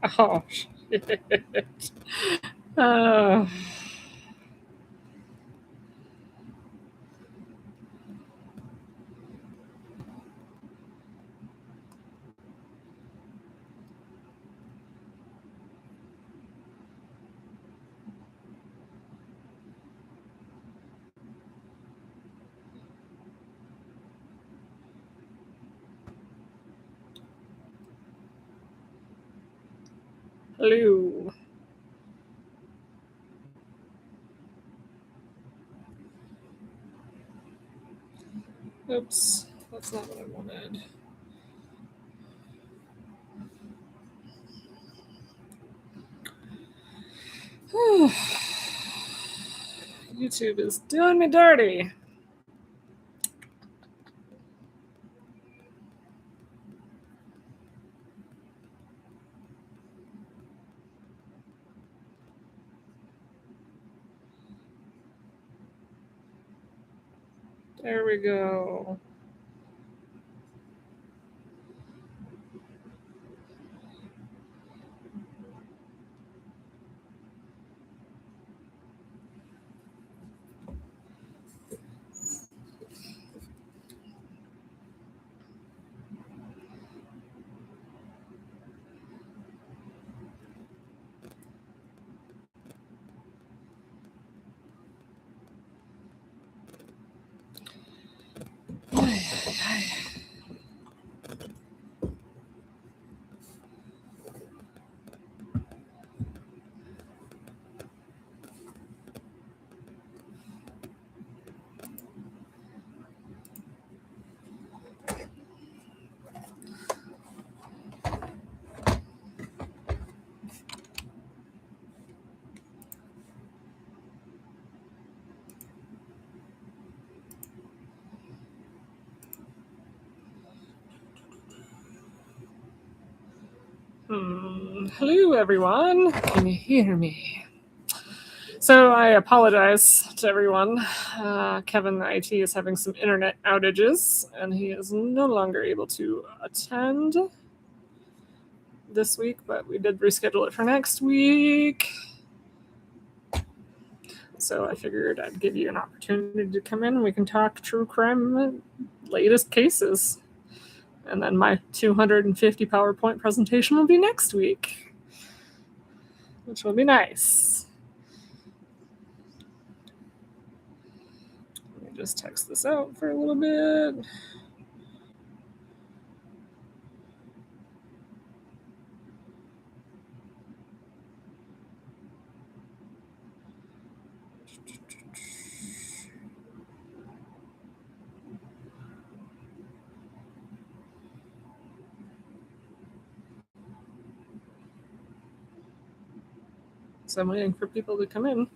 Oh, shit. Uh, hello. Oops, that's not what I wanted. YouTube is doing me dirty. There we go. Hello, everyone. Can you hear me? So I apologize to everyone. Kevin IT is having some internet outages, and he is no longer able to attend this week, but we did reschedule it for next week. So I figured I'd give you an opportunity to come in and we can talk true crime latest cases. And then my 250 PowerPoint presentation will be next week, which will be nice. Let me just text this out for a little bit. So I'm waiting for people to come in.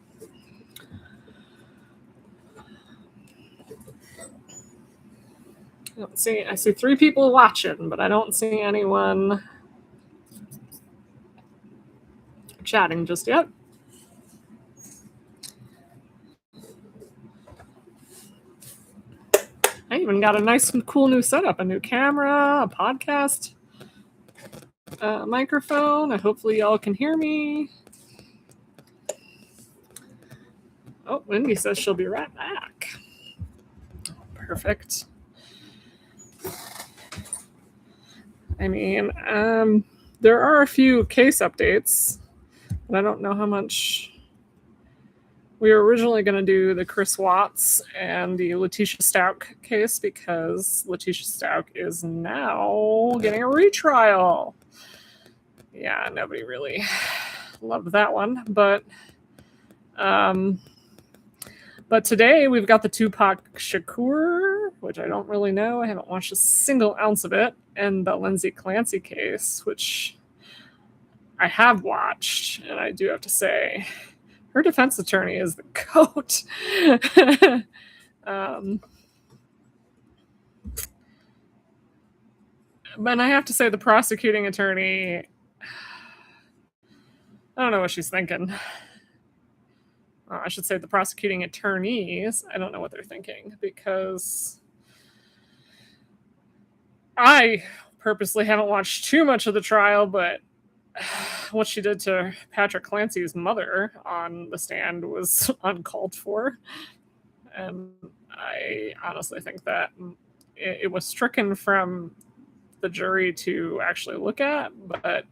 I see 3 people watching, but I don't see anyone chatting just yet. I even got a nice, cool new setup, a new camera, a podcast microphone. Hopefully y'all can hear me. Oh, Wendy says she'll be right back. Perfect. I mean, there are a few case updates, but I don't know how much. We were originally going to do the Chris Watts and the Letitia Stout case because Letitia Stout is now getting a retrial. Yeah, nobody really loved that one, but today we've got the Tupac Shakur, which I don't really know. I haven't watched a single ounce of it, and the Lindsay Clancy case, which I have watched, and I do have to say, her defense attorney is the goat. But I have to say, the prosecuting attorney, I don't know what she's thinking. I should say the prosecuting attorneys, I don't know what they're thinking, because I purposely haven't watched too much of the trial, but what she did to Patrick Clancy's mother on the stand was uncalled for. And I honestly think that it was stricken from the jury to actually look at, but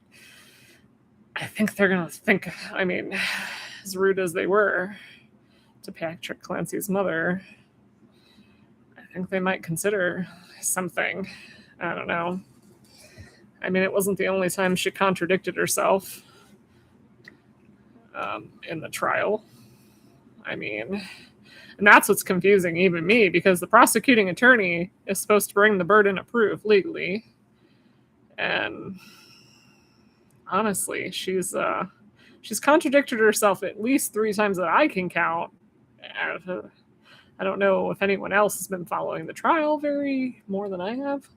I think they're going to think, I mean, as rude as they were to Patrick Clancy's mother, I think they might consider something. I don't know. I mean, it wasn't the only time she contradicted herself in the trial. I mean, and that's what's confusing even me, because the prosecuting attorney is supposed to bring the burden of proof legally. And honestly, she's contradicted herself at least 3 times that I can count. I don't know if anyone else has been following the trial very more than I have.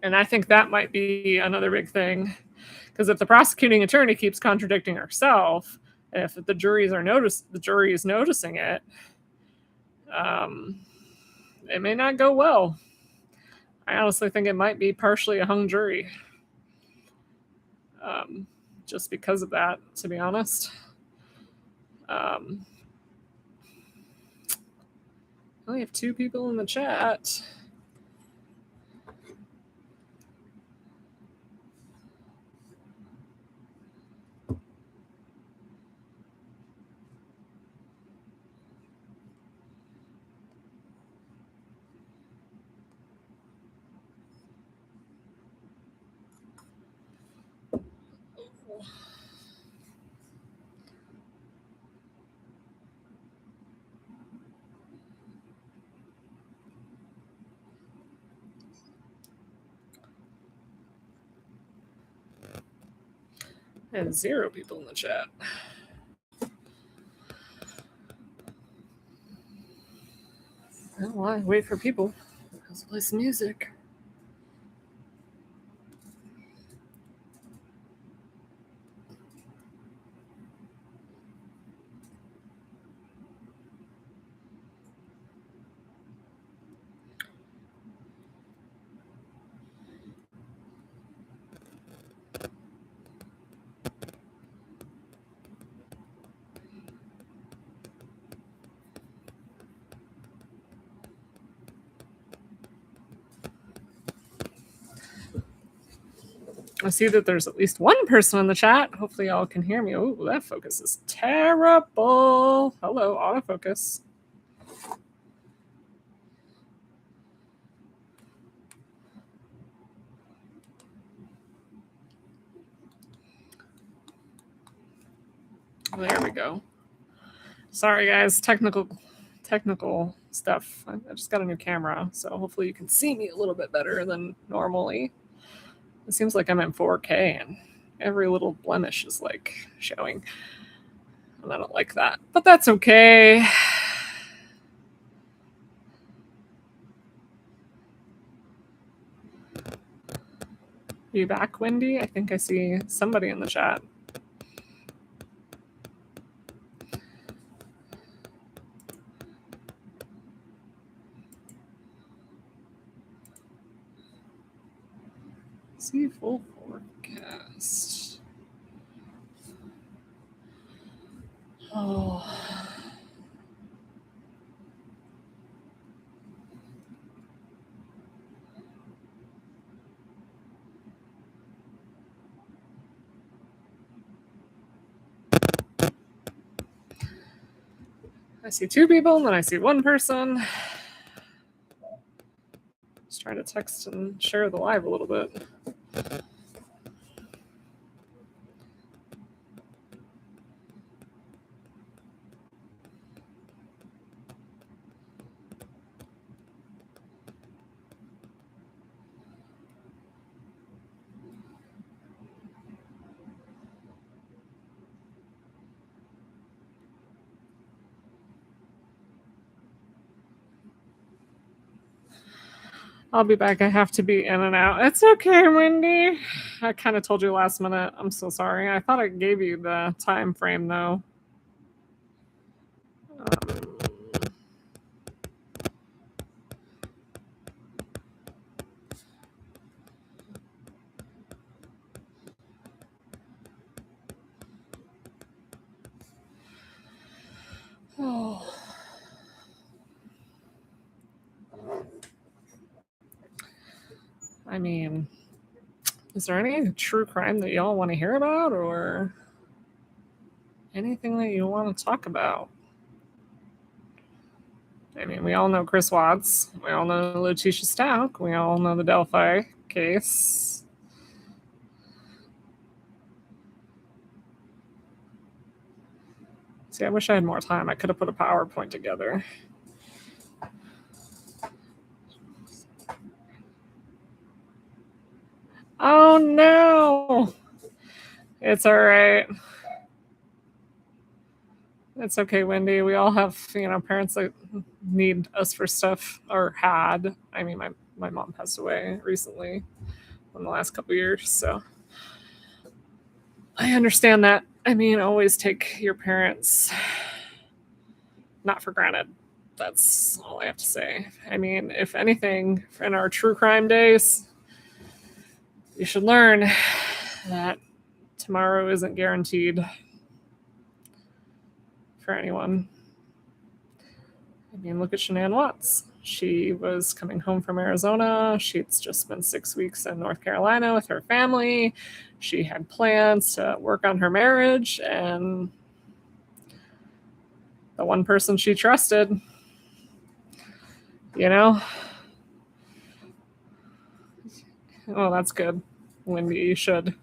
And I think that might be another big thing, because if the prosecuting attorney keeps contradicting herself, if the jury is noticing it, it may not go well. I honestly think it might be partially a hung jury, just because of that, to be honest. I only have 2 people in the chat. And 0 people in the chat. Well, I wait for people. Let's play some music. I see that there's at least 1 person in the chat. Hopefully y'all can hear me. Oh, that focus is terrible. Hello, autofocus. There we go. Sorry guys, technical stuff. I just got a new camera, so hopefully you can see me a little bit better than normally. It seems like I'm in 4K and every little blemish is like showing. And I don't like that, but that's okay. Are you back, Wendy? I think I see somebody in the chat. See full forecast. Oh. I see 2 people, and then I see 1 person. Just trying to text and share the live a little bit. I'll be back. I have to be in and out. It's okay, Wendy. I kind of told you last minute. I'm so sorry. I thought I gave you the time frame, though. I mean, is there any true crime that y'all want to hear about, or anything that you want to talk about? I mean, we all know Chris Watts. We all know Letitia Stout. We all know the Delphi case. See, I wish I had more time. I could have put a PowerPoint together. Oh no! It's all right. It's okay, Wendy. We all have, parents that need us for stuff, or had. I mean, my mom passed away recently in the last couple years, so I understand that. I mean, always take your parents not for granted. That's all I have to say. I mean, if anything, in our true crime days, you should learn that tomorrow isn't guaranteed for anyone. I mean, look at Shanann Watts. She was coming home from Arizona. She'd just spent 6 weeks in North Carolina with her family. She had plans to work on her marriage, and the one person she trusted, Oh, that's good. Wendy, you should.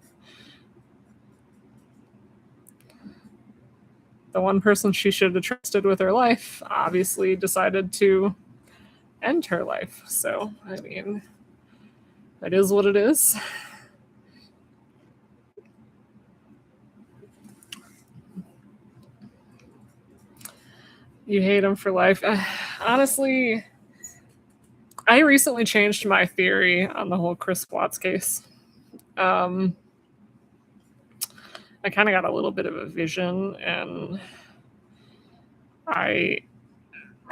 The one person she should have trusted with her life obviously decided to end her life. So, I mean, that is what it is. You hate him for life. Honestly, I recently changed my theory on the whole Chris Watts case. I kind of got a little bit of a vision, and I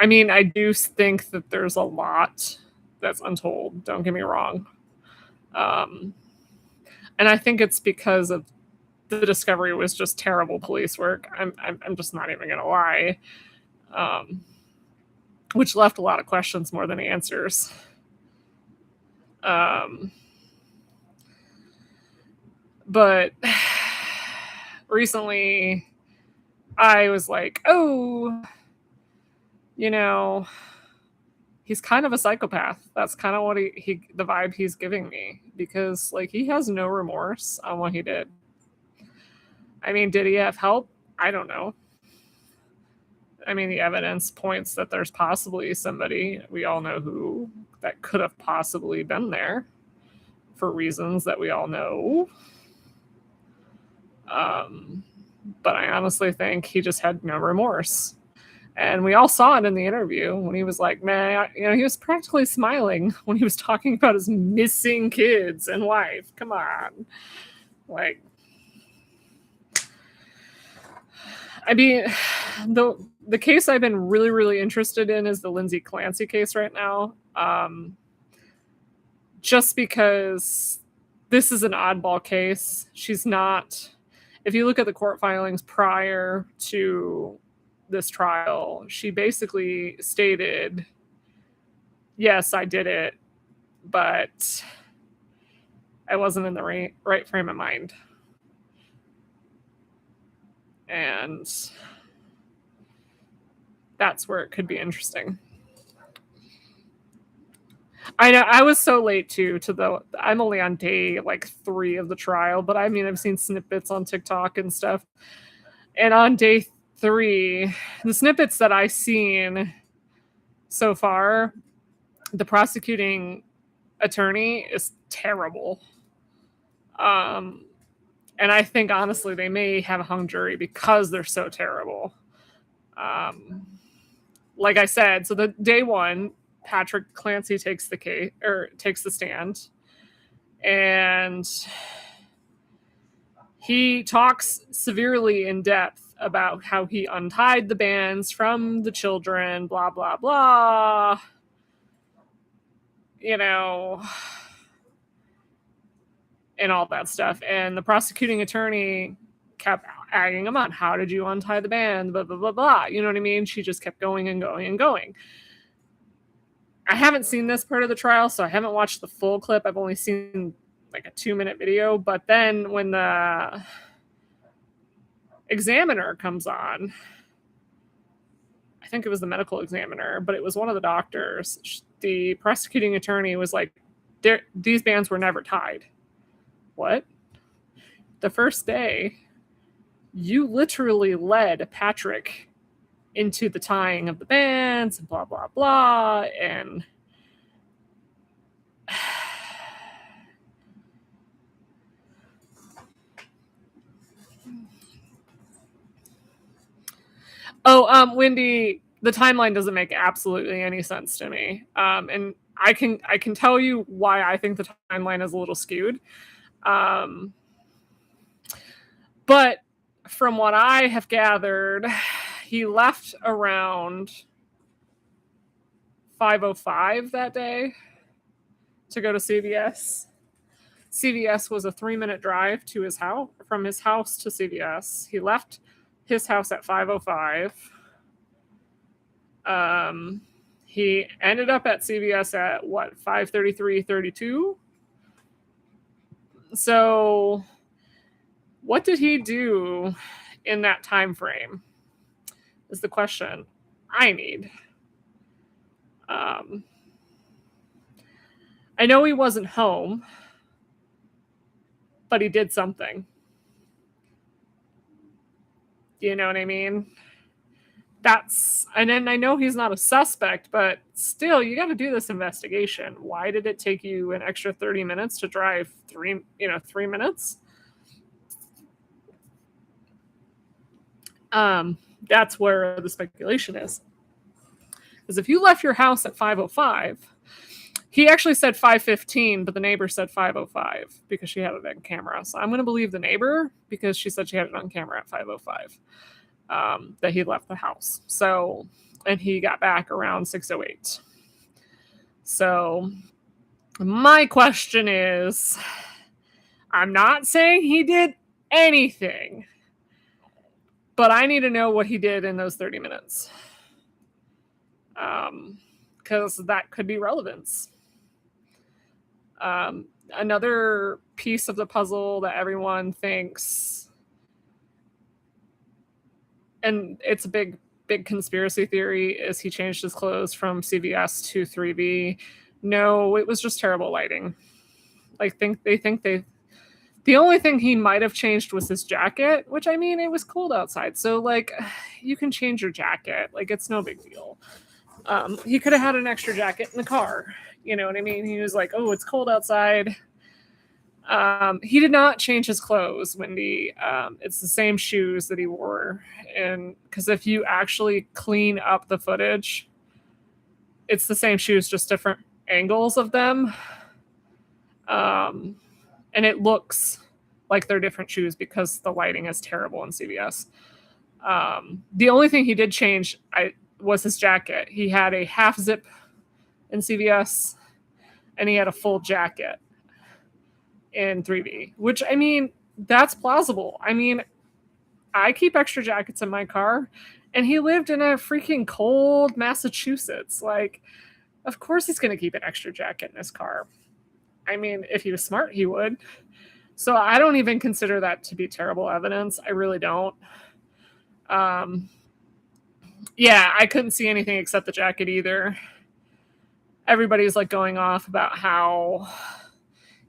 mean, I do think that there's a lot that's untold. Don't get me wrong. And I think it's because of the discovery was just terrible police work. I'm just not even gonna lie. Which left a lot of questions more than answers. But recently I was like, oh, he's kind of a psychopath. That's kind of what he the vibe he's giving me, because like he has no remorse on what he did. I mean, did he have help? I don't know. I mean, the evidence points that there's possibly somebody, we all know who, that could have possibly been there for reasons that we all know. But I honestly think he just had no remorse. And we all saw it in the interview when he was like, man, he was practically smiling when he was talking about his missing kids and wife. Come on. Like, I mean, the case I've been really, really interested in is the Lindsay Clancy case right now. Just because this is an oddball case. She's not, if you look at the court filings prior to this trial, she basically stated, yes, I did it, but I wasn't in the right frame of mind. And that's where it could be interesting. I know I was so late too I'm only on day like 3 of the trial, but I mean I've seen snippets on TikTok and stuff. And on day 3, the snippets that I've seen so far, the prosecuting attorney is terrible. And I think honestly they may have a hung jury because they're so terrible. Like I said, so the day 1, Patrick Clancy takes the stand, and he talks severely in depth about how he untied the bands from the children, blah, blah, blah. And all that stuff. And the prosecuting attorney kept agging him on. How did you untie the band? Blah, blah, blah, blah. You know what I mean? She just kept going and going and going. I haven't seen this part of the trial, so I haven't watched the full clip. I've only seen like a 2-minute video. But then when the examiner comes on, I think it was the medical examiner, but it was one of the doctors. The prosecuting attorney was like, these bands were never tied. What? The first day, you literally led Patrick into the tying of the bands and blah, blah, blah. And Wendy, the timeline doesn't make absolutely any sense to me. And I can tell you why I think the timeline is a little skewed. But from what I have gathered, he left around 5:05 that day to go to CVS. CVS was a 3-minute drive to his house, from his house to CVS. He left his house at 5:05. He ended up at CVS at what, 5:33:32. So what did he do in that time frame is the question I need. I know he wasn't home, but he did something. You know what I mean? And then I know he's not a suspect, but still, you got to do this investigation. Why did it take you an extra 30 minutes to drive 3 minutes? That's where the speculation is. Because if you left your house at 5:05, he actually said 5:15, but the neighbor said 5:05 because she had it on camera. So I'm going to believe the neighbor because she said she had it on camera at 5:05. That he left the house. So, and he got back around 6:08. So my question is, I'm not saying he did anything, but I need to know what he did in those 30 minutes. Because that could be relevance. Another piece of the puzzle that everyone thinks, and it's a big conspiracy theory, is he changed his clothes from CVS to 3V. No, it was just terrible lighting. The only thing he might have changed was his jacket, which, I mean, it was cold outside. So, like, you can change your jacket. Like, it's no big deal. He could have had an extra jacket in the car. You know what I mean? He was like, oh, it's cold outside. He did not change his clothes, Wendy. It's the same shoes that he wore. And because if you actually clean up the footage, it's the same shoes, just different angles of them. And it looks like they're different shoes because the lighting is terrible in CVS. The only thing he did change was his jacket. He had a half zip in CVS, and he had a full jacket in 3V, which, I mean, that's plausible. I mean, I keep extra jackets in my car, and he lived in a freaking cold Massachusetts. Like, of course he's going to keep an extra jacket in his car. I mean, if he was smart, he would. So I don't even consider that to be terrible evidence. I really don't. Yeah, I couldn't see anything except the jacket either. Everybody's like going off about how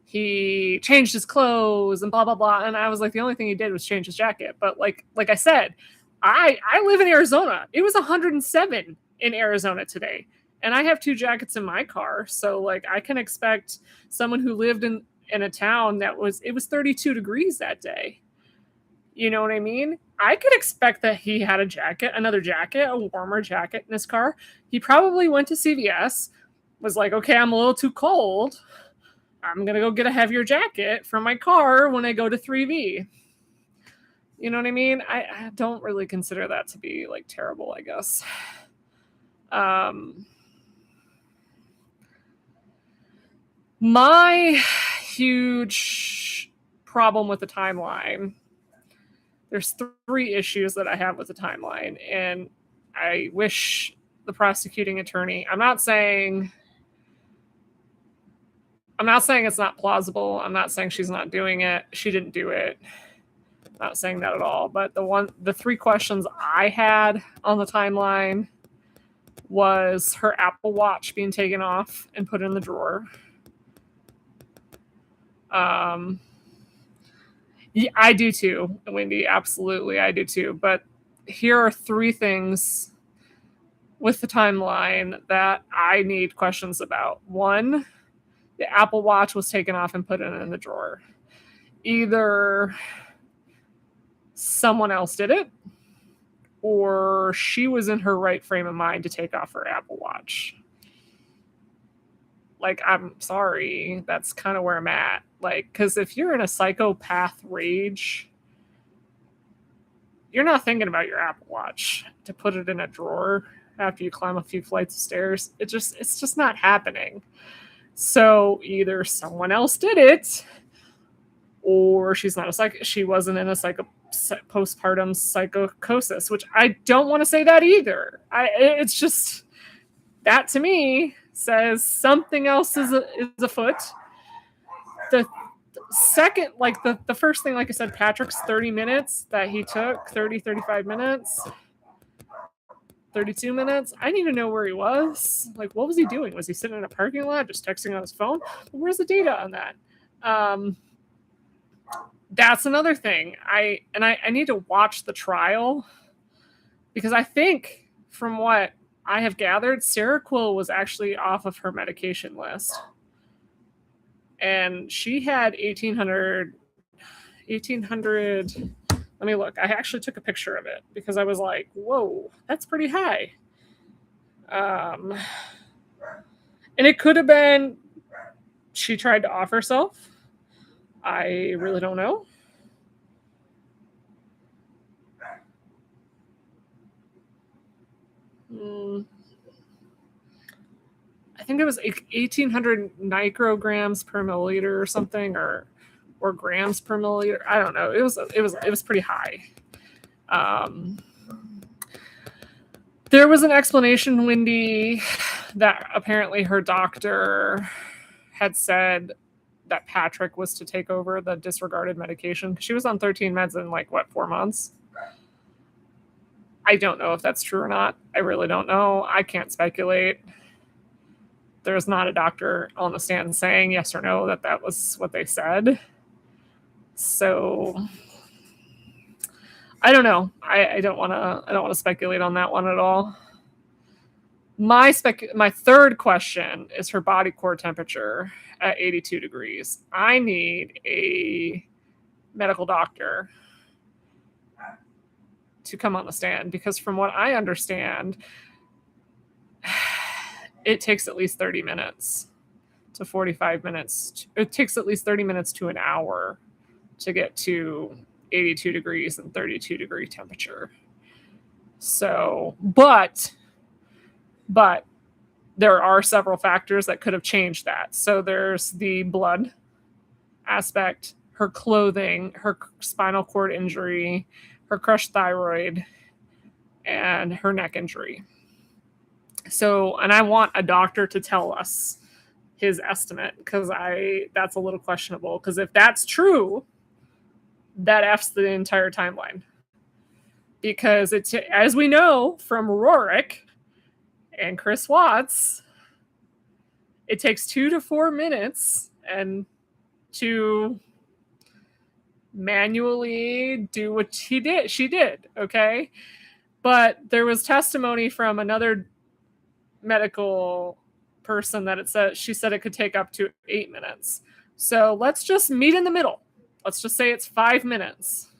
he changed his clothes and blah, blah, blah. And I was like, the only thing he did was change his jacket. But like I said, I live in Arizona. It was 107 in Arizona today. And I have 2 jackets in my car. So like I can expect someone who lived in a town it was 32 degrees that day. You know what I mean? I could expect that he had another jacket, a warmer jacket in his car. He probably went to CVS, was like, okay, I'm a little too cold. I'm going to go get a heavier jacket for my car when I go to 3V. You know what I mean? I don't really consider that to be like terrible, I guess. My huge problem with the timeline, there's 3 issues that I have with the timeline, and I wish the prosecuting attorney, I'm not saying I'm not saying it's not plausible. I'm not saying she's not doing it. She didn't do it. Not saying that at all. But the 3 questions I had on the timeline was her Apple Watch being taken off and put in the drawer. Yeah, I do too, Wendy. Absolutely, I do too. But here are 3 things with the timeline that I need questions about. 1, the Apple Watch was taken off and put in the drawer. Either someone else did it, or she was in her right frame of mind to take off her Apple Watch. Like, I'm sorry, that's kind of where I'm at. Like, because if you're in a psychopath rage, you're not thinking about your Apple Watch to put it in a drawer after you climb a few flights of stairs. It's just not happening. So either someone else did it, or she wasn't in a postpartum psychosis, which I don't want to say that either. It's just that to me says something else is afoot. The second, like the first thing, like I said, Patrick's 30 minutes that he took, 35 minutes, 32 minutes. I need to know where he was. Like, what was he doing? Was he sitting in a parking lot just texting on his phone? Where's the data on that? That's another thing. I need to watch the trial, because I think from what I have gathered, Seroquel was actually off of her medication list. And she had 1800. Let me look. I actually took a picture of it because I was like, whoa, that's pretty high. And it could have been she tried to off herself. I really don't know. I think it was 1,800 micrograms per milliliter or something, or grams per milliliter. I don't know. It was pretty high. There was an explanation, Wendy, that apparently her doctor had said that Patrick was to take over the disregarded medication. She was on 13 meds in 4 months. I don't know if that's true or not. I really don't know. I can't speculate. There's not a doctor on the stand saying yes or no that was what they said. So I don't know. I don't want to speculate on that one at all. My third question is her body core temperature at 82 degrees. I need a medical doctor to come on the stand, because from what I understand, it takes at least 30 minutes to 45 minutes. It takes at least 30 minutes to an hour to get to 82 degrees and 32 degree temperature. So, but there are several factors that could have changed that. So there's the blood aspect, her clothing, her spinal cord injury, her crushed thyroid, and her neck injury. So, and I want a doctor to tell us his estimate, because that's a little questionable. Because if that's true, that F's the entire timeline. Because it's, as we know from Rorik and Chris Watts, it takes 2 to 4 minutes and to manually do what she did, okay? But there was testimony from another medical person that she said it could take up to 8 minutes. So let's just meet in the middle. Let's just say it's 5 minutes.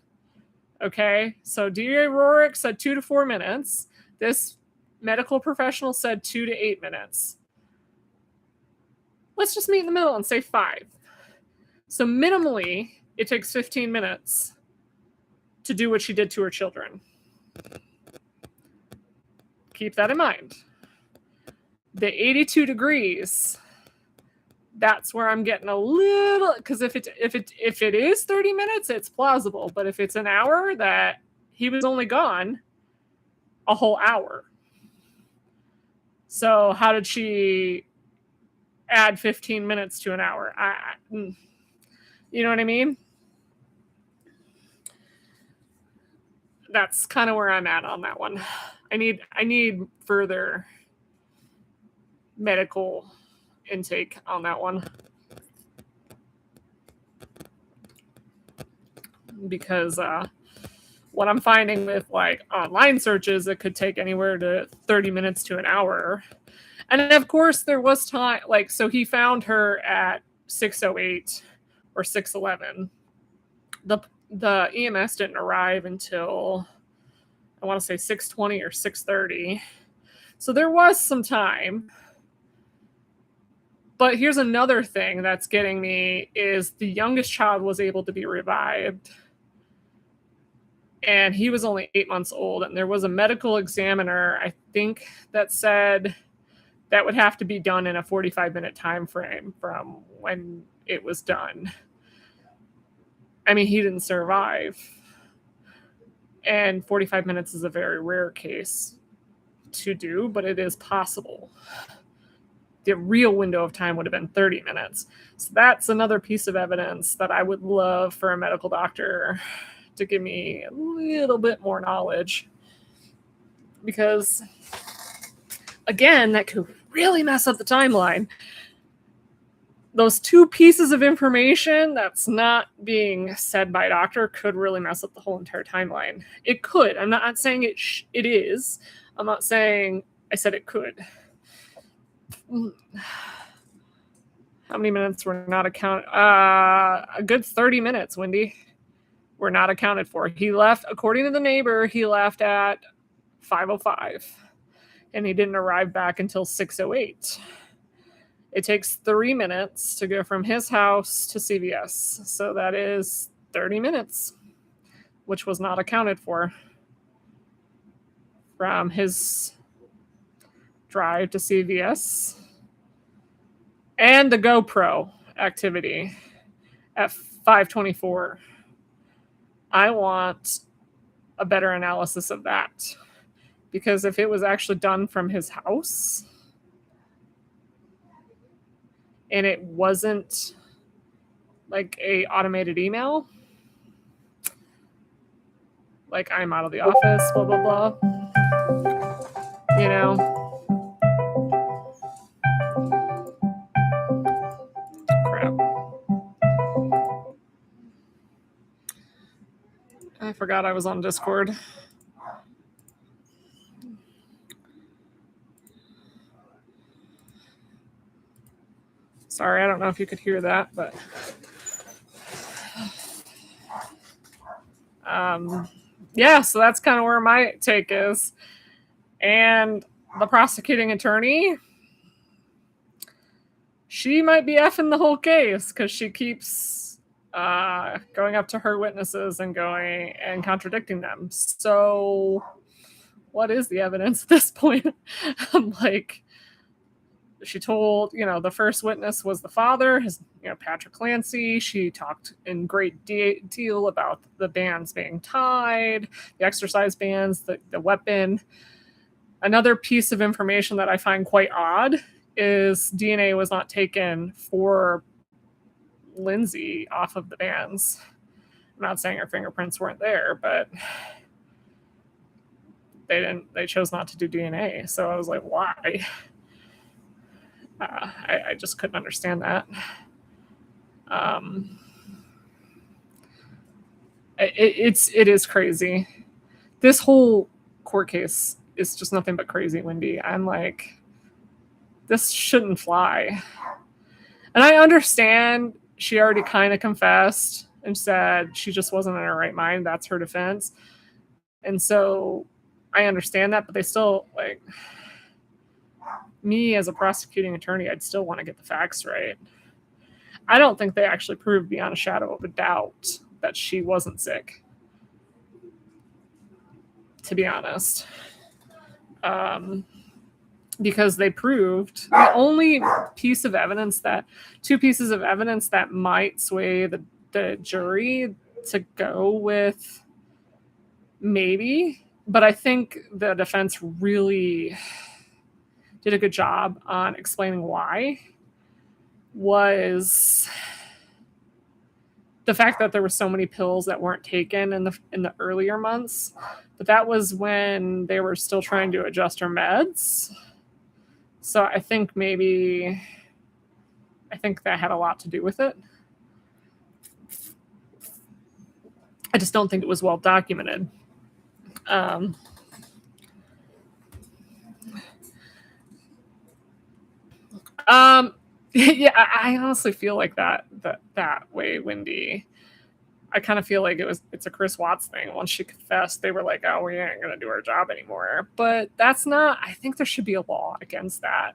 Okay, so DA Rorik said 2 to 4 minutes. This medical professional said 2 to 8 minutes. Let's just meet in the middle and say 5. So minimally, it takes 15 minutes to do what she did to her children. Keep that in mind. The 82 degrees, that's where I'm getting a little, because if it is 30 minutes, it's plausible. But if it's an hour, that he was only gone a whole hour. So how did she add 15 minutes to an hour. You know what I mean? That's kind of where I'm at on that one. I need further medical intake on that one, because what I'm finding with like online searches, it could take anywhere to 30 minutes to an hour. And of course there was time, like, so he found her at 6:08 or 6:11. The EMS didn't arrive until, I want to say, 6:20 or 6:30. So there was some time. But here's another thing that's getting me is the youngest child was able to be revived. And he was only 8 months old. And there was a medical examiner, I think, that said that would have to be done in a 45-minute time frame from when it was done. I mean, he didn't survive. And 45 minutes is a very rare case to do, but it is possible. The real window of time would have been 30 minutes. So that's another piece of evidence that I would love for a medical doctor to give me a little bit more knowledge. Because, again, that could really mess up the timeline. Those two pieces of information that's not being said by a doctor could really mess up the whole entire timeline. It could. I'm not saying it is. I'm not saying I said it could. How many minutes were not accounted? A good 30 minutes, Wendy, were not accounted for. He left, according to the neighbor, he left at 5:05, and he didn't arrive back until 6:08. It takes 3 minutes to go from his house to CVS. So that is 30 minutes, which was not accounted for from his drive to CVS. And the GoPro activity at 5:24. I want a better analysis of that. Because if it was actually done from his house, and it wasn't like a automated email, like, I'm out of the office, blah, blah, blah, you know, crap. I forgot I was on Discord. Sorry, I don't know if you could hear that, but yeah, so that's kind of where my take is. And the prosecuting attorney, she might be effing the whole case because she keeps going up to her witnesses and going and contradicting them. So what is the evidence at this point? I'm like, she told, the first witness was the father, Patrick Clancy. She talked in great deal about the bands being tied, the exercise bands, the weapon. Another piece of information that I find quite odd is DNA was not taken for Lindsay off of the bands. I'm not saying her fingerprints weren't there, but they chose not to do DNA. So I was like, why? I just couldn't understand that. It is crazy. This whole court case is just nothing but crazy, Wendy. I'm like, this shouldn't fly. And I understand she already kind of confessed and said she just wasn't in her right mind. That's her defense. And so I understand that, but they still, like, me as a prosecuting attorney, I'd still want to get the facts right. I don't think they actually proved beyond a shadow of a doubt that she wasn't sick, to be honest. Because they proved the only two pieces of evidence that might sway the jury to go with maybe, but I think the defense really did a good job on explaining why. was the fact that there were so many pills that weren't taken in the earlier months, but that was when they were still trying to adjust her meds. So I think that had a lot to do with it. I just don't think it was well documented. Yeah, I honestly feel like that way, Wendy. I kind of feel like it's a Chris Watts thing. Once she confessed, they were like, "Oh, we ain't gonna do our job anymore." But that's not. I think there should be a law against that.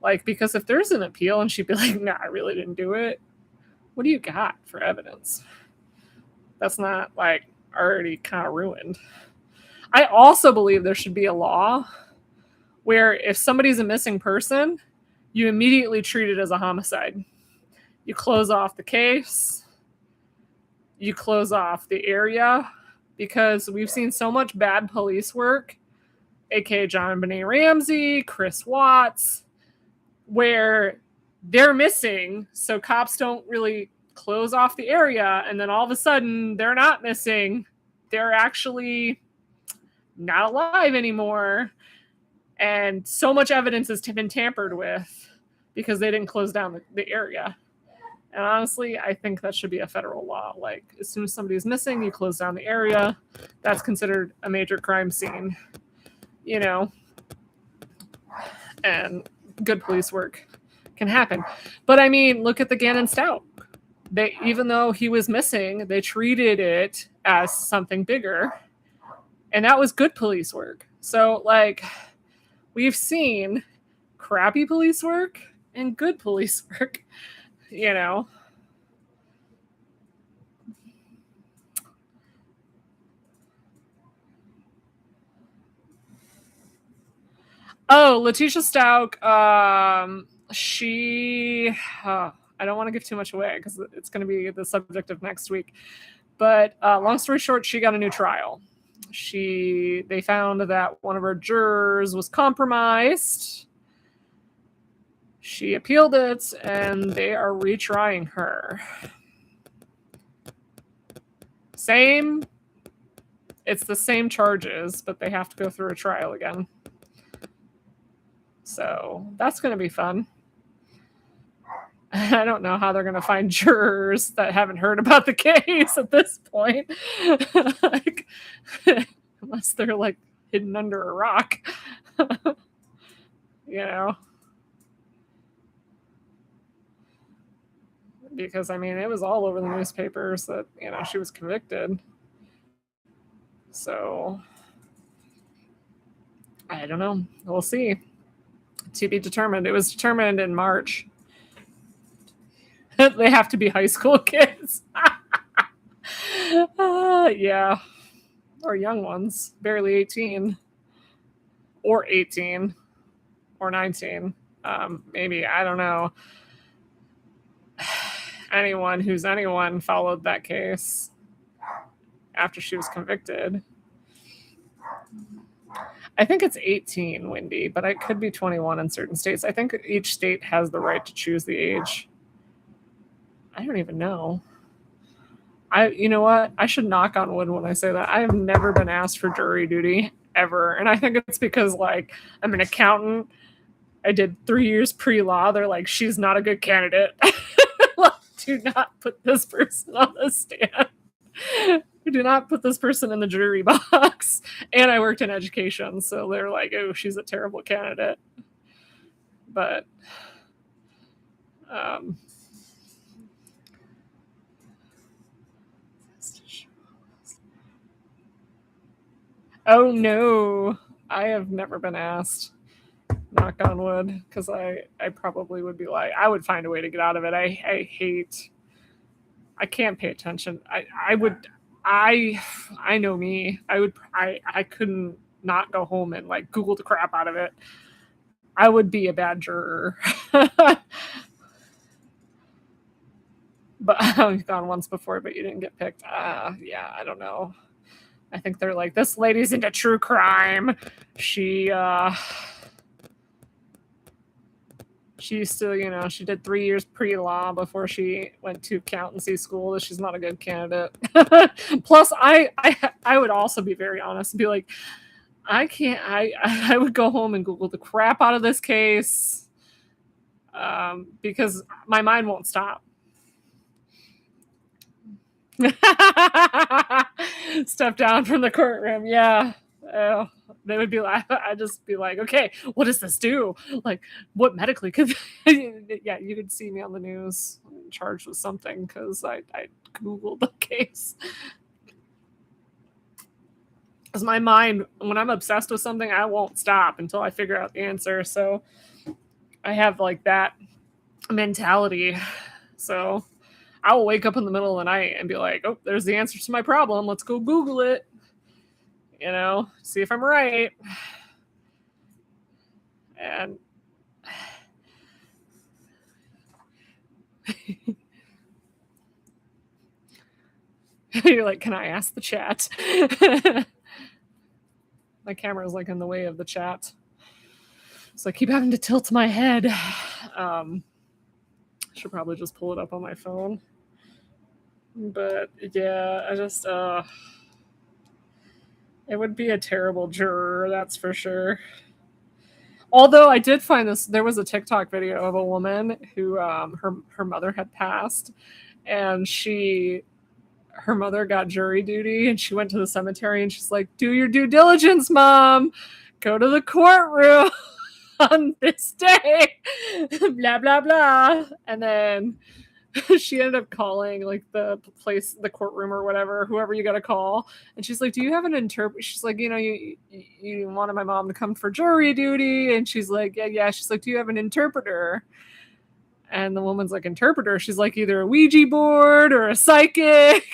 Like, because if there's an appeal and she'd be like, "No, I really didn't do it," what do you got for evidence? That's not like already kind of ruined. I also believe there should be a law where if somebody's a missing person, you immediately treat it as a homicide. You close off the case, you close off the area, because we've seen so much bad police work, aka JonBenét Ramsey, Chris Watts, where they're missing, so cops don't really close off the area, and then all of a sudden they're not missing, they're actually not alive anymore, and so much evidence has been tampered with because they didn't close down the area. And honestly, I think that should be a federal law. Like, as soon as somebody's missing, you close down the area. That's considered a major crime scene, you know, and good police work can happen. But I mean, look at the Gannon Stout. Even though he was missing, they treated it as something bigger, and that was good police work. So, like, we've seen crappy police work and good police work, you know. Oh, Letitia Stout, she, I don't want to give too much away because it's going to be the subject of next week. But long story short, she got a new trial. They found that one of her jurors was compromised. She appealed it, and they are retrying her. It's the same charges, but they have to go through a trial again. So that's going to be fun. I don't know how they're going to find jurors that haven't heard about the case at this point. Like, unless they're like hidden under a rock. You know? Because, I mean, it was all over the newspapers that, you know, she was convicted. So, I don't know. We'll see. To be determined. It was determined in March. They have to be high school kids. Yeah. Or young ones. Barely 18. Or 18. Or 19. Maybe. I don't know. Anyone followed that case after she was convicted. I think it's 18, Wendy, but it could be 21 in certain states. I think each state has the right to choose the age. I don't even know. You know what? I should knock on wood when I say that. I have never been asked for jury duty ever. And I think it's because, like, I'm an accountant. I did 3 years pre-law. They're like, she's not a good candidate. Do not put this person on the stand. Do not put this person in the jury box. And I worked in education, so they're like, oh, she's a terrible candidate. But oh no, I have never been asked. Knock on wood, because I probably would be like, I would find a way to get out of it. I can't pay attention. I know me. I couldn't not go home and like Google the crap out of it. I would be a bad juror. But I've gone once before, but you didn't get picked. Yeah, I don't know. I think they're like, this lady's into true crime. She She used to, she did 3 years pre-law before she went to accountancy school. She's not a good candidate. Plus, I would also be very honest and be like, I can't. I would go home and Google the crap out of this case, because my mind won't stop. Step down from the courtroom. Yeah. They would be like, I'd just be like, okay, what does this do? Like, what medically could? Yeah, you could see me on the news charged with something because I Googled the case. Because my mind, when I'm obsessed with something, I won't stop until I figure out the answer. So I have like that mentality. So I will wake up in the middle of the night and be like, oh, there's the answer to my problem. Let's go Google it. See if I'm right. And you're like, can I ask the chat? My camera is like in the way of the chat. So I keep having to tilt my head. I should probably just pull it up on my phone. But yeah, I just, it would be a terrible juror, that's for sure. Although I did find this, there was a TikTok video of a woman who, her mother had passed, and her mother got jury duty, and she went to the cemetery, and she's like, "Do your due diligence, Mom. Go to the courtroom on this day." Blah blah blah. And then she ended up calling like the courtroom or whatever, whoever you got to call. And she's like, "Do you have an interpreter?" She's like, you wanted my mom to come for jury duty. And she's like, yeah. She's like, "Do you have an interpreter?" And the woman's like, "Interpreter?" She's like, "Either a Ouija board or a psychic."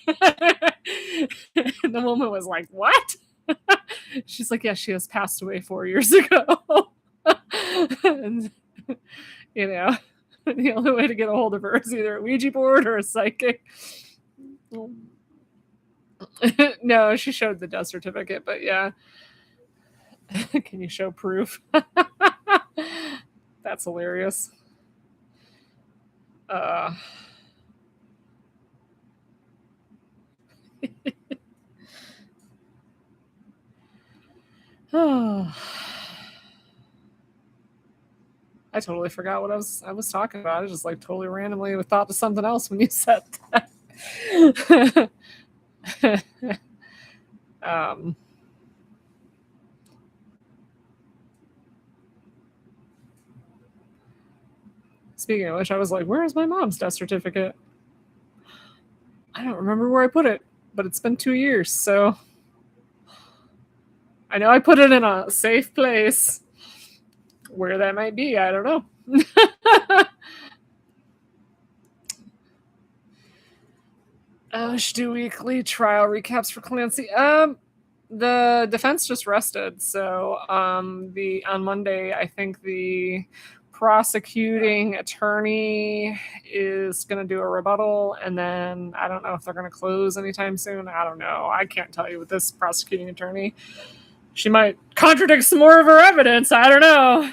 And the woman was like, "What?" She's like, "Yeah, she has passed away 4 years ago." And, the only way to get a hold of her is either a Ouija board or a psychic. No, she showed the death certificate, but yeah. Can you show proof? That's hilarious. I totally forgot what I was talking about. I just like totally randomly thought of something else when you said that. Speaking of which, I was like, "Where's my mom's death certificate?" I don't remember where I put it, but it's been 2 years, so I know I put it in a safe place. Where that might be, I don't know. Should do weekly trial recaps for Clancy. The defense just rested, so on Monday, I think the prosecuting attorney is going to do a rebuttal, and then I don't know if they're going to close anytime soon. I don't know. I can't tell you with this prosecuting attorney. She might contradict some more of her evidence. I don't know.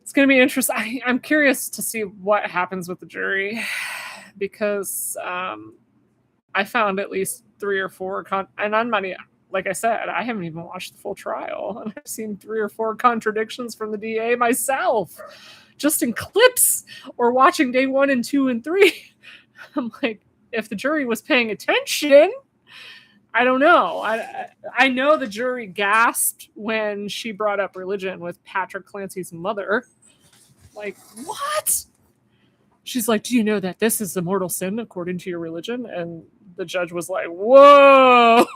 It's going to be interesting. I'm curious to see what happens with the jury, because I found at least 3 or 4 and I'm not, like I said, I haven't even watched the full trial, and I've seen 3 or 4 contradictions from the DA myself, just in clips or watching day 1 and 2 and 3. I'm like, if the jury was paying attention, I don't know. I know the jury gasped when she brought up religion with Patrick Clancy's mother. Like, what? She's like, "Do you know that this is a mortal sin according to your religion?" And the judge was like, "Whoa."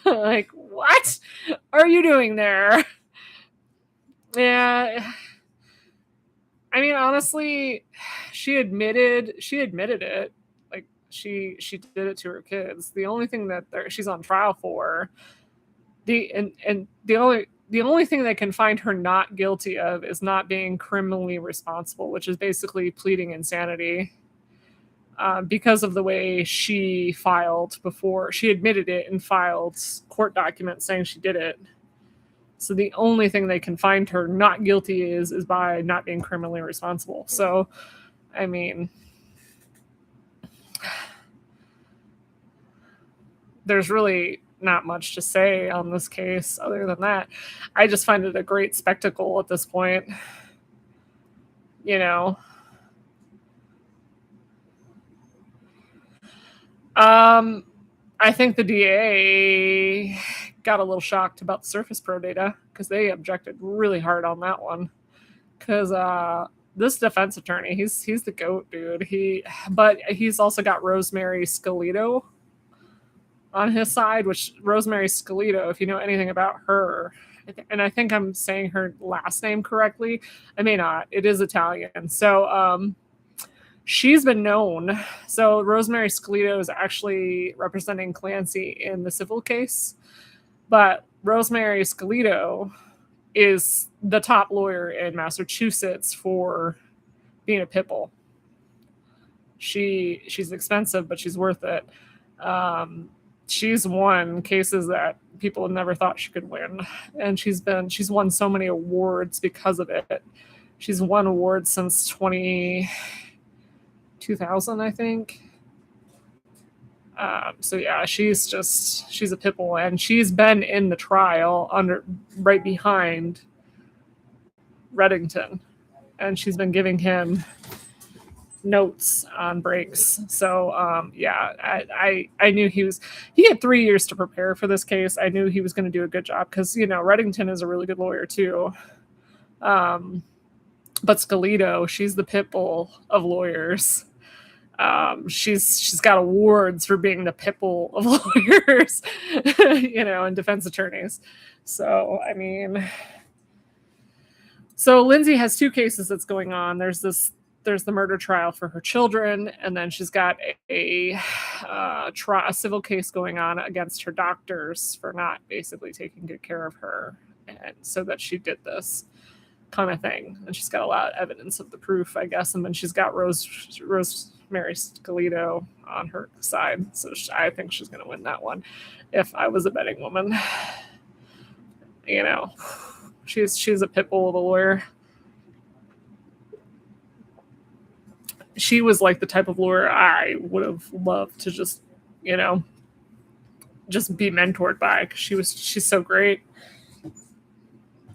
Like, what are you doing there? Yeah. I mean, honestly, she admitted it. Like, she did it to her kids. The only thing that she's on trial for, the only thing they can find her not guilty of is not being criminally responsible, which is basically pleading insanity. Because of the way she filed before. She admitted it and filed court documents saying she did it. So the only thing they can find her not guilty is by not being criminally responsible. So, I mean, there's really not much to say on this case other than that. I just find it a great spectacle at this point. You know, I think the DA got a little shocked about the Surface Pro data because they objected really hard on that one. Because this defense attorney, he's the GOAT, dude. But he's also got Rosemary Scalito on his side, which Rosemary Scalito, if you know anything about her, and I think I'm saying her last name correctly. I may not. It is Italian. So she's been known. So Rosemary Scalito is actually representing Clancy in the civil case. But Rosemary Scalito is the top lawyer in Massachusetts for being a pit bull. She's expensive, but she's worth it. She's won cases that people never thought she could win, and she's won so many awards because of it. She's won awards since 2000, I think. So yeah, she's a pit bull, and she's been in the trial right behind Reddington, and she's been giving him notes on breaks. So yeah, I knew he had 3 years to prepare for this case. I knew he was going to do a good job because Reddington is a really good lawyer too. But Scalito, she's the pit bull of lawyers. She's got awards for being the pit bull of lawyers, and defense attorneys. So I mean, so Lindsay has 2 cases that's going on. There's the murder trial for her children, and then she's got a civil case going on against her doctors for not basically taking good care of her, and so that she did this kind of thing. And she's got a lot of evidence of the proof, I guess. And then she's got Rosemary Scalito on her side, so I think she's going to win that one. If I was a betting woman, she's a pit bull of a lawyer. She was like the type of lawyer I would have loved to just be mentored by, because she's so great.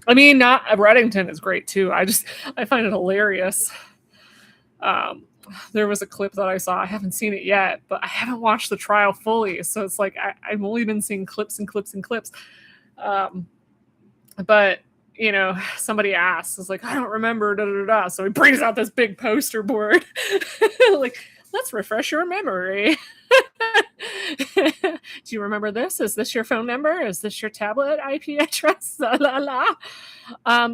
I mean, not Reddington is great too. I find it hilarious. There was a clip that I saw. I haven't seen it yet, but I haven't watched the trial fully, so it's like I've only been seeing clips and clips and clips. But somebody asks, it's like, I don't remember, da da da. So he brings out this big poster board, like, let's refresh your memory. Do you remember this? Is this your phone number? Is this your tablet IP address? La la la.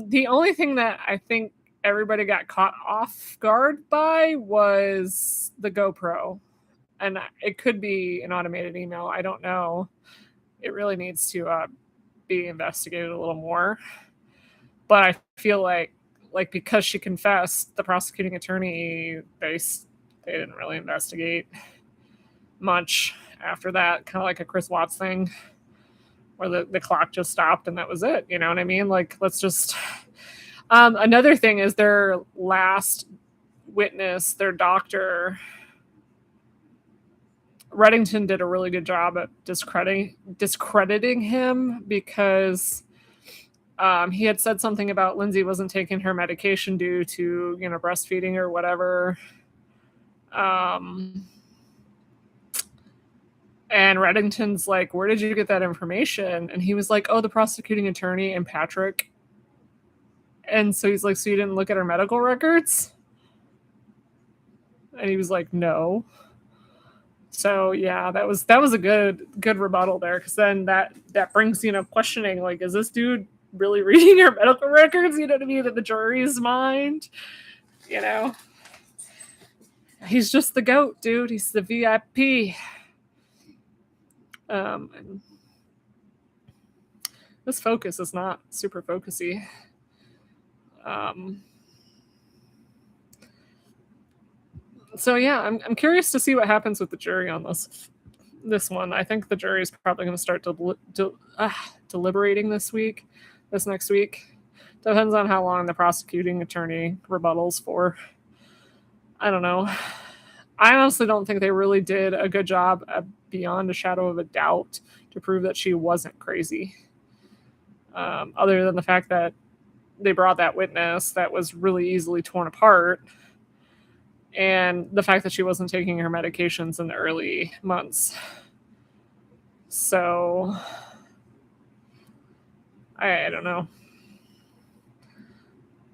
The only thing that I think everybody got caught off guard by was the GoPro, and it could be an automated email. I don't know. It really needs to be investigated a little more. But I feel like because she confessed, the prosecuting attorney, they didn't really investigate much after that. Kind of like a Chris Watts thing, where the clock just stopped and that was it. You know what I mean? Like, let's just. Another thing is their last witness, their doctor. Reddington did a really good job at discrediting him because. He had said something about Lindsay wasn't taking her medication due to, breastfeeding or whatever. And Reddington's like, where did you get that information? And he was like, oh, the prosecuting attorney and Patrick. And so he's like, so you didn't look at her medical records? And he was like, no. So yeah, that was a good rebuttal there, because then that brings questioning, like, is this dude really reading your medical records? You know what I mean? In the jury's mind, he's just the GOAT, dude. He's the VIP. This focus is not super focusy. So yeah, I'm curious to see what happens with the jury on this one. I think the jury is probably going to start deliberating this week. this next week. Depends on how long the prosecuting attorney rebuttals for. I don't know. I honestly don't think they really did a good job beyond a shadow of a doubt to prove that she wasn't crazy. Other than the fact that they brought that witness that was really easily torn apart, and the fact that she wasn't taking her medications in the early months. So, I don't know.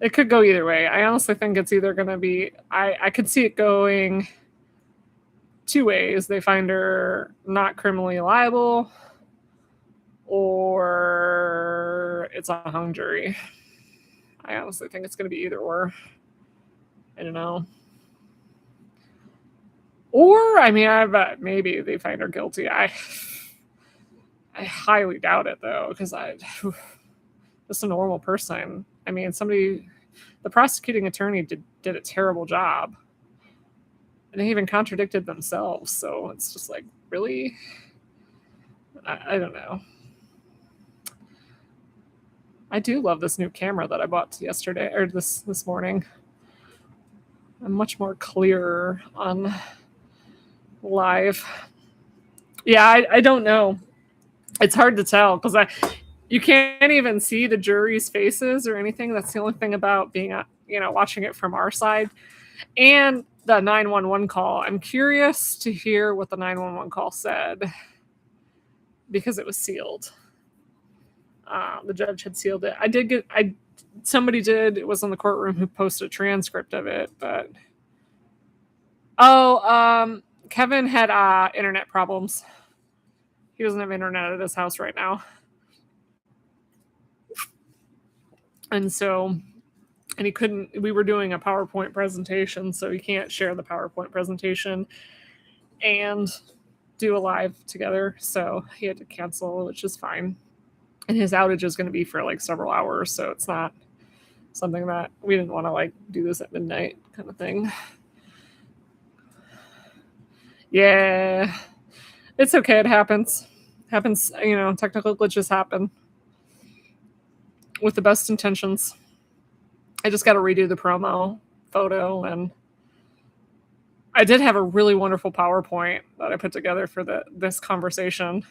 It could go either way. I honestly think it's either going to be, I could see it going two ways. They find her not criminally liable, or it's a hung jury. I honestly think it's going to be either or. I don't know. Or, I mean, I bet maybe they find her guilty. I highly doubt it, though, because just a normal person. I mean, the prosecuting attorney did a terrible job. And they even contradicted themselves. So it's just like, really? I don't know. I do love this new camera that I bought yesterday, or this morning. I'm much more clear on live. Yeah, I don't know. It's hard to tell because you can't even see the jury's faces or anything. That's the only thing about being watching it from our side. And the 911 call. I'm curious to hear what the 911 call said because it was sealed. The judge had sealed it. Somebody did. It was in the courtroom who posted a transcript of it, but Kevin had internet problems. He doesn't have internet at his house right now, and he couldn't. We were doing a PowerPoint presentation, so he can't share the PowerPoint presentation and do a live together. So he had to cancel, which is fine. And his outage is going to be for like several hours, so it's not something that we didn't want to like do this at midnight kind of thing. Yeah, it's okay. It happens. Technical glitches happen with the best intentions. I just got to redo the promo photo, and I did have a really wonderful PowerPoint that I put together for this conversation.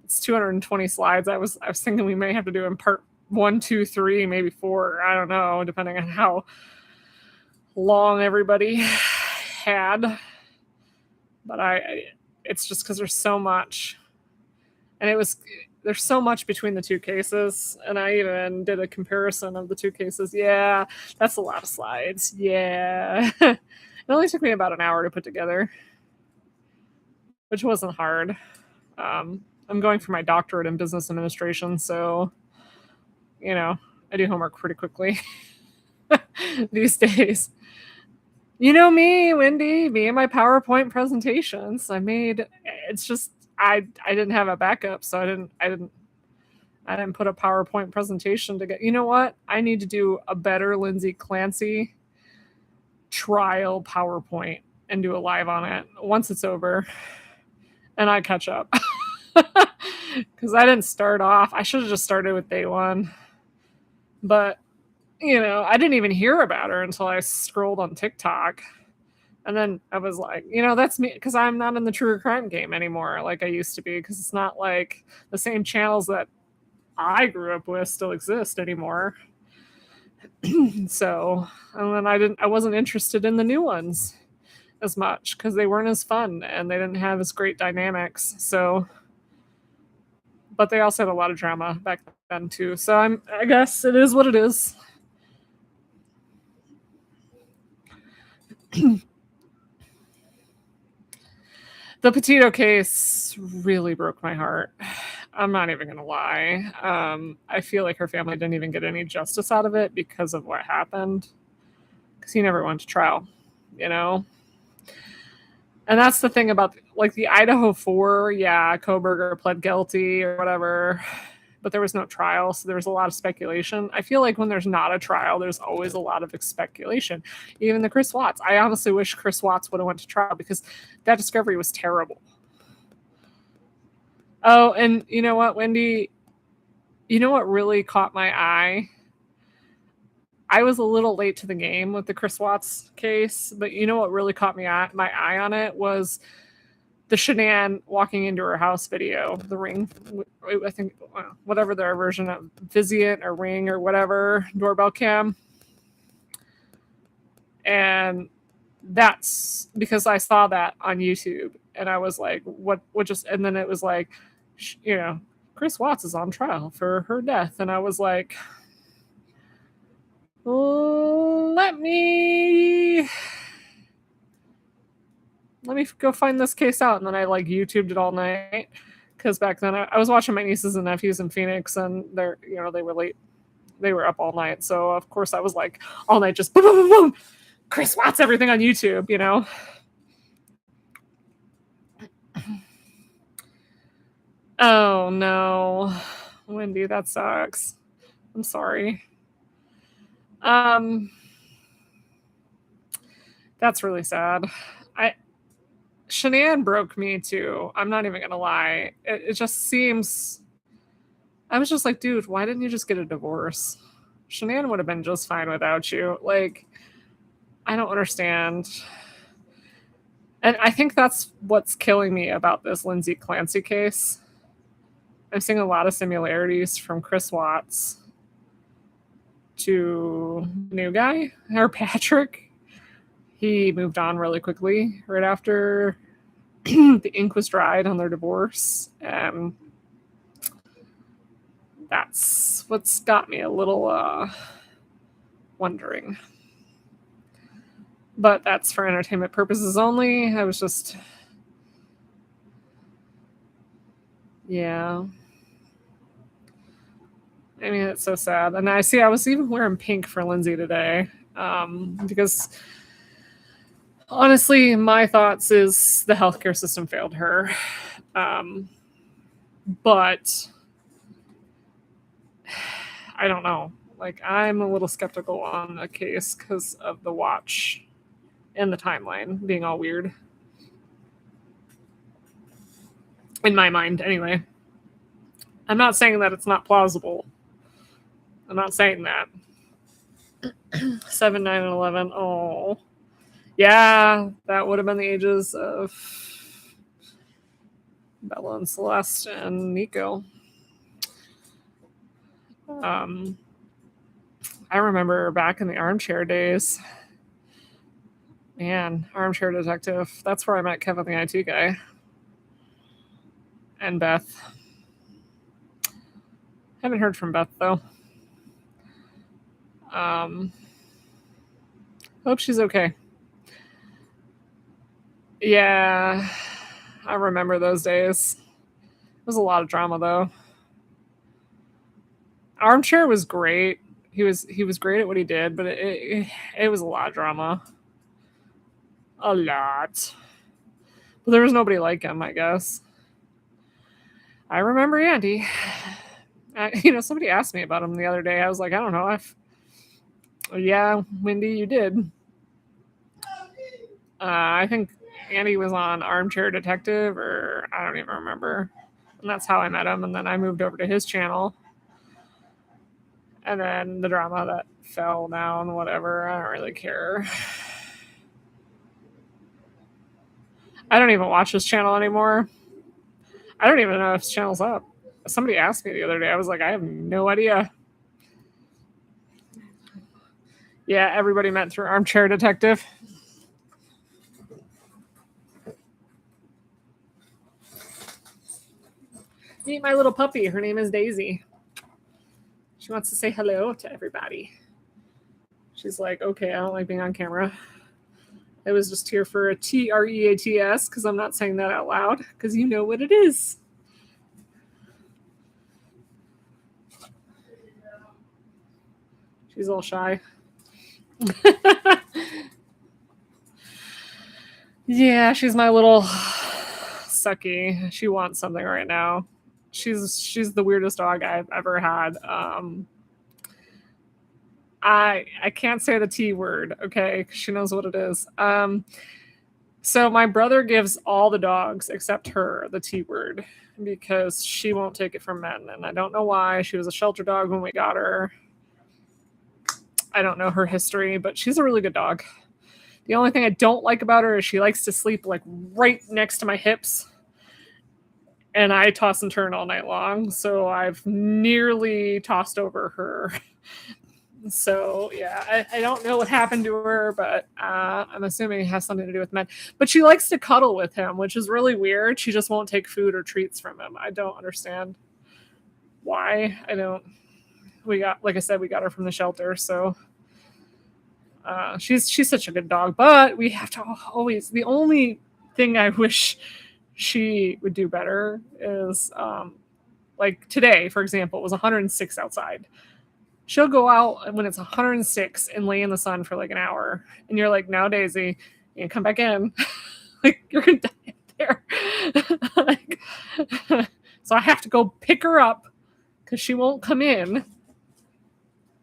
It's 220 slides. I was thinking we may have to do in part 1, 2, 3, maybe 4. I don't know, depending on how long everybody had. But it's just because there's so much, and there's so much between the two cases, and I even did a comparison of the two cases. Yeah, that's a lot of slides. Yeah. It only took me about an hour to put together, which wasn't hard. I'm going for my doctorate in business administration, so, I do homework pretty quickly these days. You know me, Wendy, me and my PowerPoint presentations. It's just, I didn't have a backup, so I didn't put a PowerPoint presentation together. You know what? I need to do a better Lindsay Clancy trial PowerPoint and do a live on it once it's over, and I catch up. Because I didn't start off. I should have just started with day one. But, I didn't even hear about her until I scrolled on TikTok. And then I was like, that's me, because I'm not in the true crime game anymore like I used to be, because it's not like the same channels that I grew up with still exist anymore. So, and then I wasn't interested in the new ones as much because they weren't as fun and they didn't have as great dynamics. So, but they also had a lot of drama back then too. So I guess it is what it is. The Petito case really broke my heart. I'm not even going to lie. I feel like her family didn't even get any justice out of it because of what happened. Because he never went to trial, And that's the thing about, like, the Idaho 4, yeah, Kohberger pled guilty or whatever, but there was no trial, so there was a lot of speculation. I feel like when there's not a trial, there's always a lot of speculation. Even the Chris Watts. I honestly wish Chris Watts would have went to trial because that discovery was terrible. Oh, and you know what, Wendy? You know what really caught my eye? I was a little late to the game with the Chris Watts case, but you know what really caught my eye on it was the Shanann walking into her house video, the Ring, I think, whatever their version of Vizient or Ring or whatever doorbell cam. And that's because I saw that on YouTube and I was like, what just, and then it was like, Chris Watts is on trial for her death. And I was like, let me go find this case out. And then I like YouTubed it all night because back then I was watching my nieces and nephews in Phoenix and they were late. They were up all night. So of course I was like all night just boom, boom, boom, boom. Chris Watts everything on YouTube, Oh no, Wendy, that sucks. I'm sorry. That's really sad. Shanann broke me too. I'm not even gonna lie. It just seems. I was just like, dude, why didn't you just get a divorce? Shanann would have been just fine without you. Like, I don't understand. And I think that's what's killing me about this Lindsay Clancy case. I'm seeing a lot of similarities from Chris Watts to new guy, or Patrick. He moved on really quickly right after the ink was dried on their divorce. That's what's got me a little wondering. But that's for entertainment purposes only. I was just... Yeah. I mean, it's so sad. And I was even wearing pink for Lindsay today. Because honestly, my thoughts is the healthcare system failed her. But I don't know. Like, I'm a little skeptical on the case because of the watch and the timeline being all weird. In my mind, anyway. I'm not saying that it's not plausible. I'm not saying that. 7, 9, and 11. Oh. Yeah, that would have been the ages of Bella and Celeste and Nico. I remember back in the armchair days. Man, Armchair Detective. That's where I met Kevin the IT guy. And Beth. Haven't heard from Beth, though. Hope she's okay. Yeah, I remember those days. It was a lot of drama, though. Armchair was great. He was great at what he did, but it was a lot of drama. A lot. But there was nobody like him, I guess. I remember Andy. Somebody asked me about him the other day. I was like, I don't know. Yeah, Wendy, you did. I think Andy was on Armchair Detective, or I don't even remember. And that's how I met him. And then I moved over to his channel. And then the drama that fell down, whatever. I don't really care. I don't even watch his channel anymore. I don't even know if his channel's up. Somebody asked me the other day. I was like, I have no idea. Yeah, everybody met through Armchair Detective. Meet my little puppy. Her name is Daisy. She wants to say hello to everybody. She's like, okay, I don't like being on camera. I was just here for a TREATS because I'm not saying that out loud because you know what it is. She's all shy. Yeah, she's my little sucky. She wants something right now. She's the weirdest dog I've ever had. I can't say the T word, okay? She knows what it is. So my brother gives all the dogs except her the T word because she won't take it from men. And I don't know why. She was a shelter dog when we got her. I don't know her history, but she's a really good dog. The only thing I don't like about her is she likes to sleep like right next to my hips. And I toss and turn all night long. So I've nearly tossed over her. So yeah, I don't know what happened to her, but I'm assuming it has something to do with men. But she likes to cuddle with him, which is really weird. She just won't take food or treats from him. I don't understand why. I don't. We got, like I said, we got her from the shelter, so she's such a good dog. But we have to always. The only thing I wish she would do better is like today, for example, it was 106 outside. She'll go out when it's 106 and lay in the sun for like an hour. And you're like, no, Daisy, you come back in. Like, you're going to die there. Like, so I have to go pick her up because she won't come in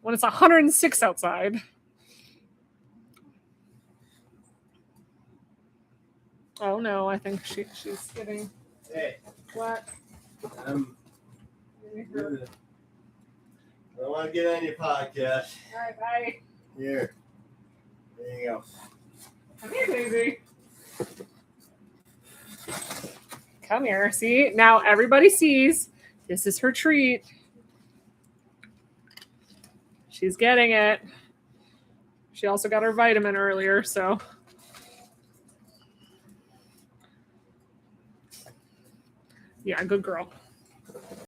when it's 106 outside. Oh, no, I think she's getting wet. I don't want to get on your podcast. All right, bye. Here. There you go. Come here, Daisy. Come here. See? Now everybody sees. This is her treat. She's getting it. She also got her vitamin earlier, so. Yeah, good girl.